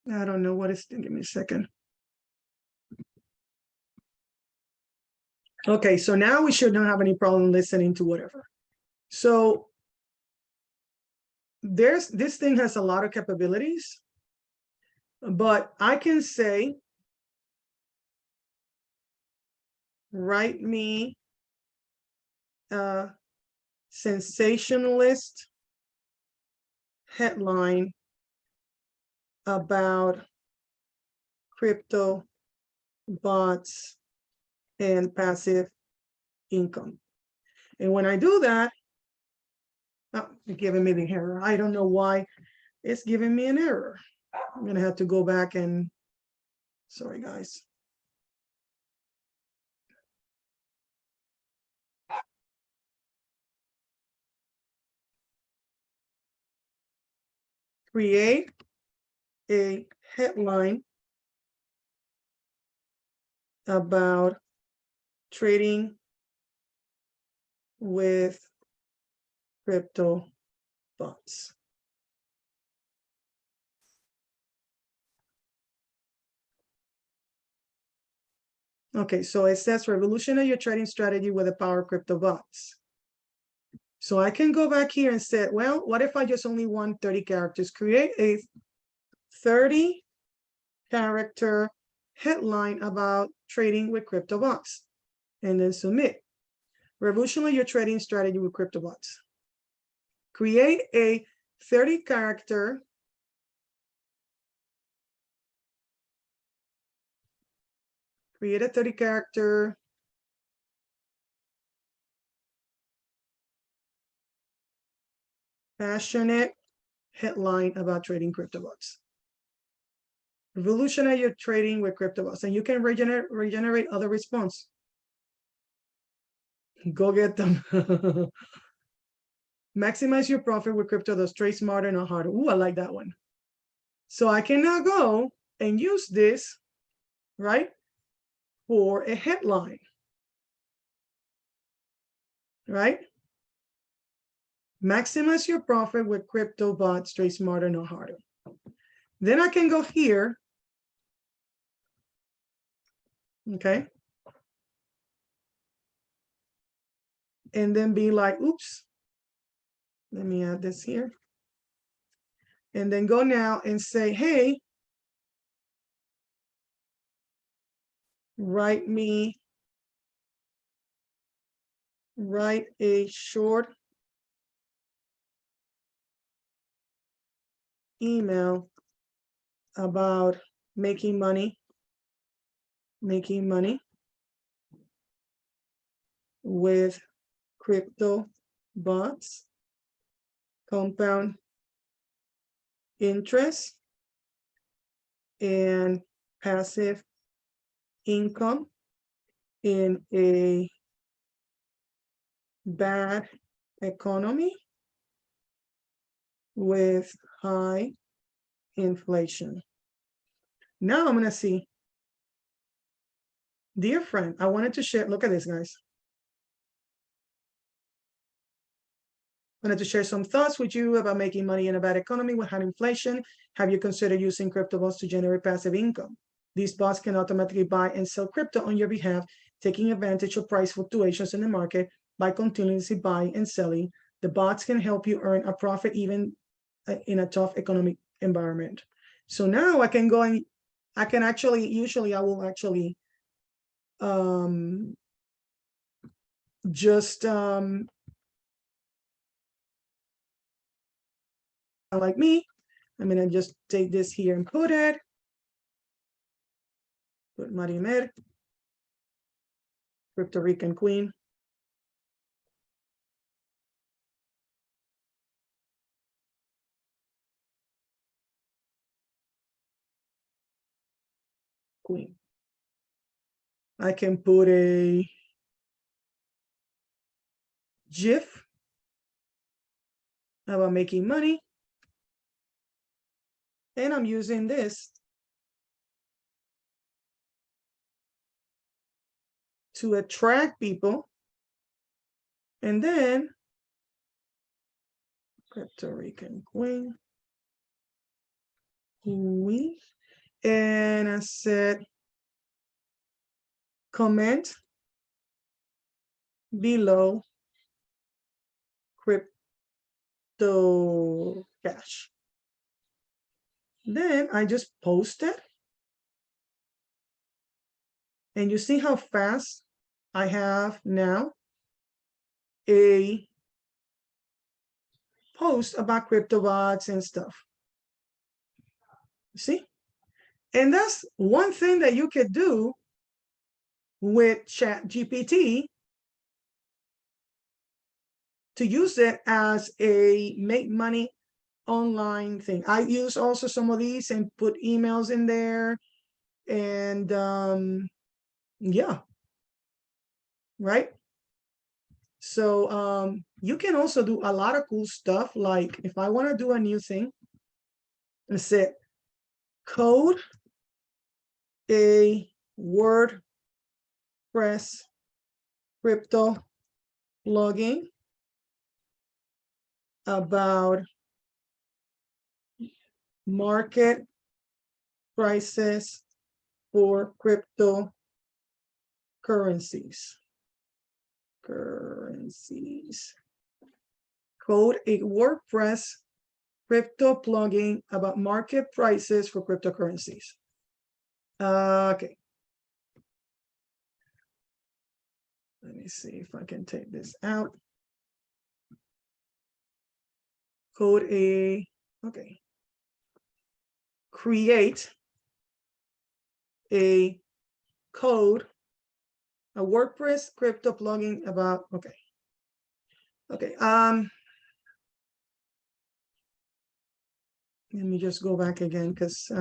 I don't know what it's, give me a second. Okay, so now we should not have any problem listening to whatever. So this thing has a lot of capabilities, but I can say, write me a sensationalist headline about crypto bots and passive income. And when I do that, oh, it's giving me the error. I don't know why it's giving me an error. I'm gonna have to go back and, sorry guys. Create a headline about trading with crypto bots. Okay, so it says revolutionize your trading strategy with the power of crypto bots. So I can go back here and say, well, what if I just only want 30 characters? Create a 30 character headline about trading with crypto bots, and then submit. Revolutionize your trading strategy with crypto bots. Create a 30 character create a 30 character passionate headline about trading crypto bots. Revolutionize your trading with crypto bots, and you can regenerate other response. Go get them. Maximize your profit with crypto that's trade smarter, not harder. Ooh, I like that one. So I can now go and use this, right, for a headline, right? Maximize your profit with crypto bots, trade smarter, not harder. Then I can go here, okay, and then be like, oops, let me add this here. And then go now and say, hey, write a short email about making money with crypto bots, compound interest, and passive income in a bad economy with high inflation. Now I'm going to see, dear friend, I wanted to share, look at this, guys. I wanted to share some thoughts with you about making money in a bad economy with high inflation. Have you considered using crypto bots to generate passive income? These bots can automatically buy and sell crypto on your behalf, taking advantage of price fluctuations in the market by continuously buying and selling. The bots can help you earn a profit even in a tough economic environment. So now I can go and I can actually, usually I will actually just like me, I'm gonna just take this here and put it. Put Marimer, Puerto Rican Queen. Queen. I can put a GIF about making money. And I'm using this to attract people. And then Puerto Rican Queen. and I said comment below crypto cash. Then I just post it, and you see how fast I have now a post about CryptoBots and stuff. See? And that's one thing that you could do with ChatGPT, to use it as a make money online thing. I use also some of these and put emails in there, and yeah, right. So you can also do a lot of cool stuff. Like if I want to do a new thing, let's say code a WordPress crypto plugin about market prices for cryptocurrencies. Code a WordPress crypto plugin about market prices for cryptocurrencies. Okay. Let me see if I can take this out. Code a, okay. Create a code, a WordPress crypto plugin about, okay. Okay, let me just go back again, because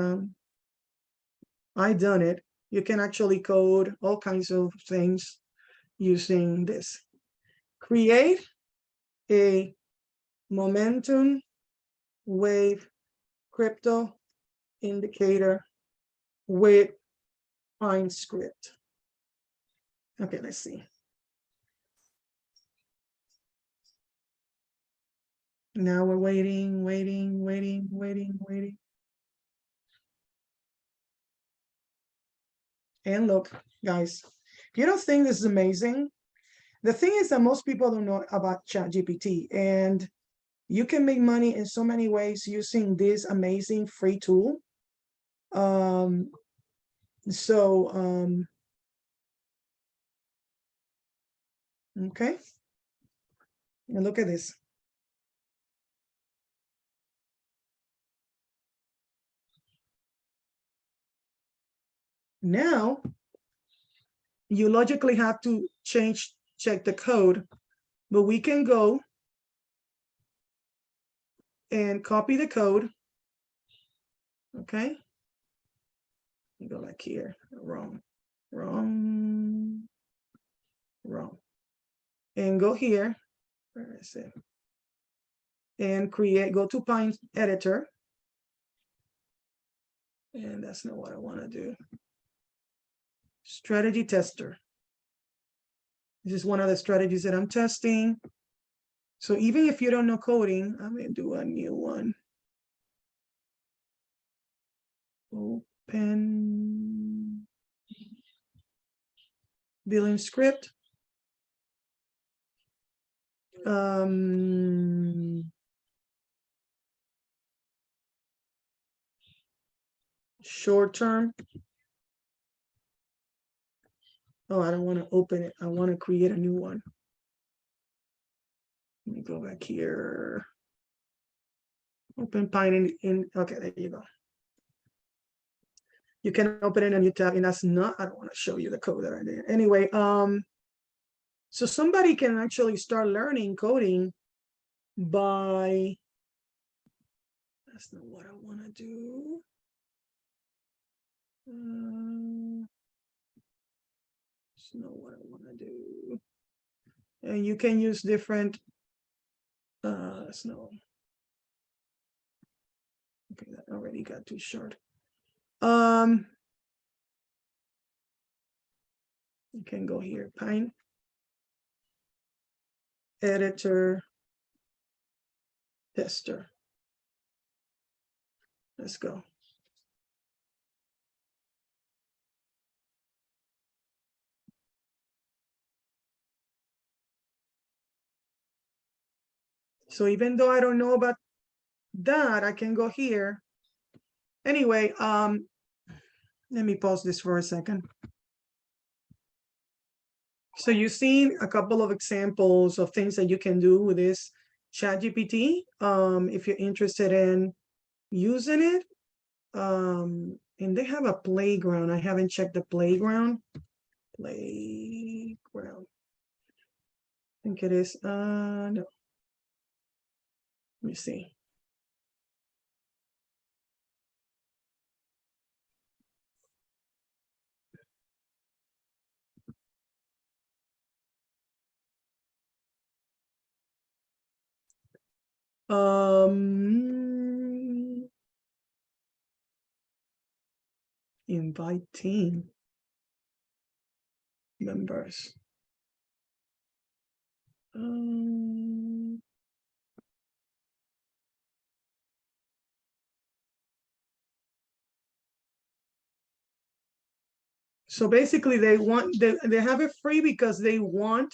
I done it. You can actually code all kinds of things using this. Create a momentum wave crypto indicator with Pine script. Okay, let's see. Now we're waiting. And look, guys, if you don't think this is amazing, the thing is that most people don't know about ChatGPT, and you can make money in so many ways using this amazing free tool. Okay, and look at this. Now you logically have to check the code, but we can go and copy the code. Okay, you go like here. Wrong, and go here. Where is it? And create, go to Pine editor, and that's not what I want to do. Strategy tester. This is one of the strategies that I'm testing. So even if you don't know coding, I'm going to do a new one. Open billing script. Short term. Oh, I don't want to open it. I want to create a new one. Let me go back here. Open Pine in okay, there you go. You can open it in a new tab, and that's not, I don't want to show you the code that I did. Anyway, so somebody can actually start learning coding by, that's not what I want to do. That's not what I want to do. And you can use different, that's no. Okay, that already got too short. You can go here, Pine editor tester. Let's go. So even though I don't know about that, I can go here. Anyway, let me pause this for a second. So you've seen a couple of examples of things that you can do with this ChatGPT. If you're interested in using it, and they have a playground. I haven't checked the playground. Playground. I think it is. No. Let me see. Invite team members. So basically they want, they have it free because they want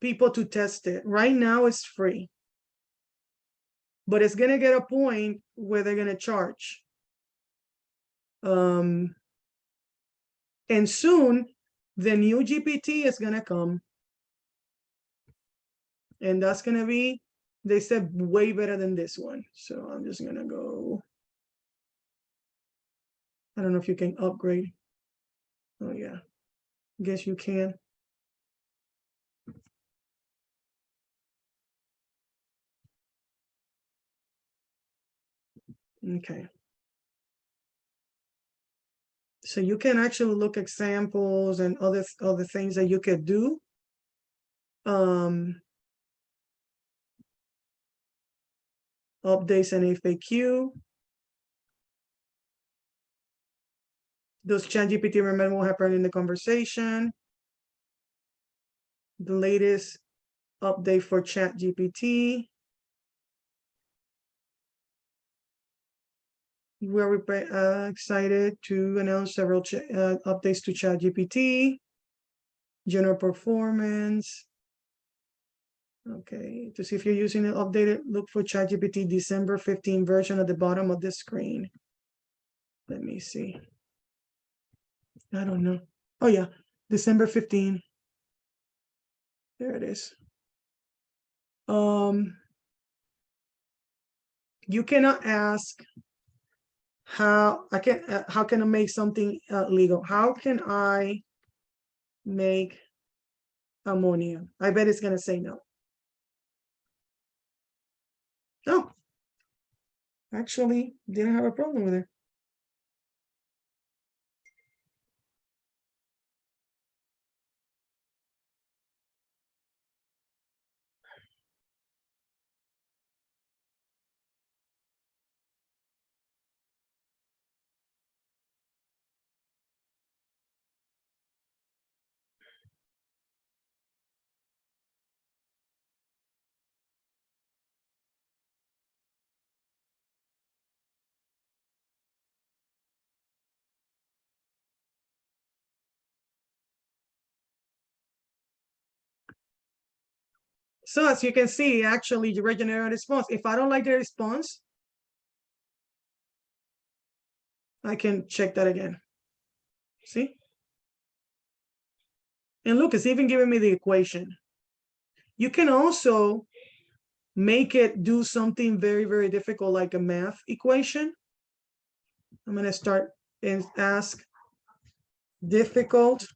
people to test it. Right now it's free, but it's gonna get a point where they're gonna charge. And soon the new GPT is gonna come, and that's gonna be, they said, way better than this one. So I'm just gonna go. I don't know if you can upgrade. Oh yeah, guess you can. Okay. So you can actually look at examples and other things that you could do. Updates and FAQ. Does ChatGPT remember what happened in the conversation? The latest update for ChatGPT. We're excited to announce several updates to ChatGPT. General performance. Okay, to see if you're using an updated, look for ChatGPT December 15 version at the bottom of the screen. Let me see. I don't know. Oh yeah, December 15. There it is. You cannot ask how can I make something legal? How can I make ammonia? I bet it's gonna say no. Oh, actually, didn't have a problem with it. So as you can see, actually, you regenerate a response. If I don't like the response, I can check that again. See? And look, it's even giving me the equation. You can also make it do something very, very difficult, like a math equation. I'm going to start and ask difficult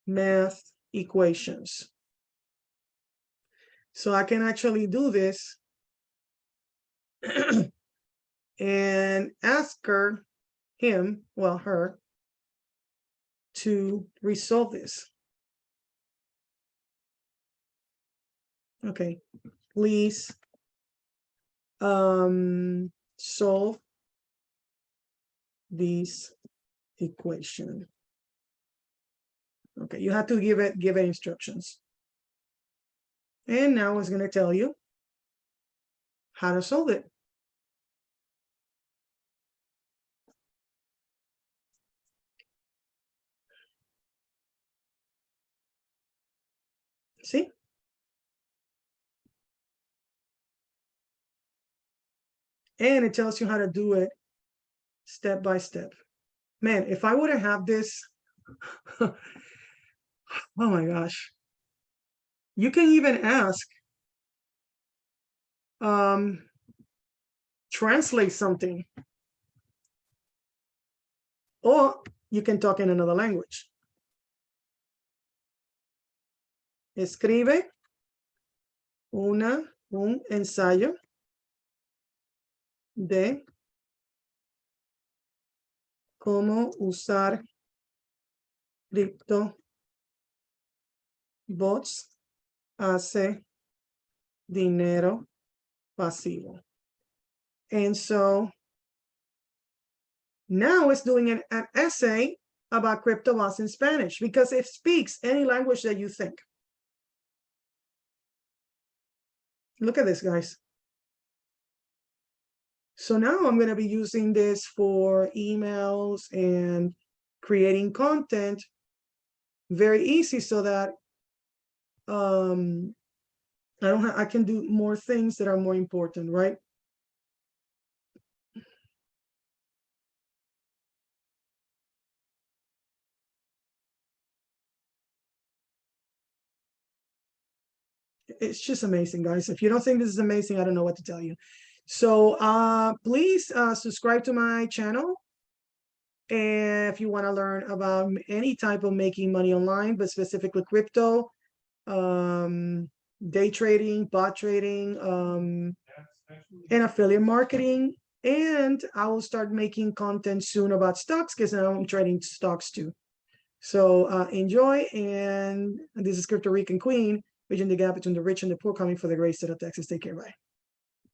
math equations. So I can actually do this and ask her, her, to resolve this. Okay, please solve this equation. Okay, you have to give it instructions. And now it's going to tell you how to solve it. See? And it tells you how to do it step by step. Man, if I would have this, oh my gosh. You can even ask, translate something, or you can talk in another language. Escribe un ensayo de cómo usar cryptobots hace dinero pasivo. And so now it's doing an essay about cryptobots in Spanish because it speaks any language that you think. Look at this, guys. So now I'm going to be using this for emails and creating content very easy so that I can do more things that are more important, right? It's just amazing, guys. If you don't think this is amazing, I don't know what to tell you. So please subscribe to my channel. And if you want to learn about any type of making money online, but specifically crypto, day trading, bot trading, and affiliate marketing. And I will start making content soon about stocks because now I'm trading stocks too. So enjoy. And this is Crypto Rican Queen, bridging the gap between the rich and the poor, coming for the great state of Texas. Take care. Bye.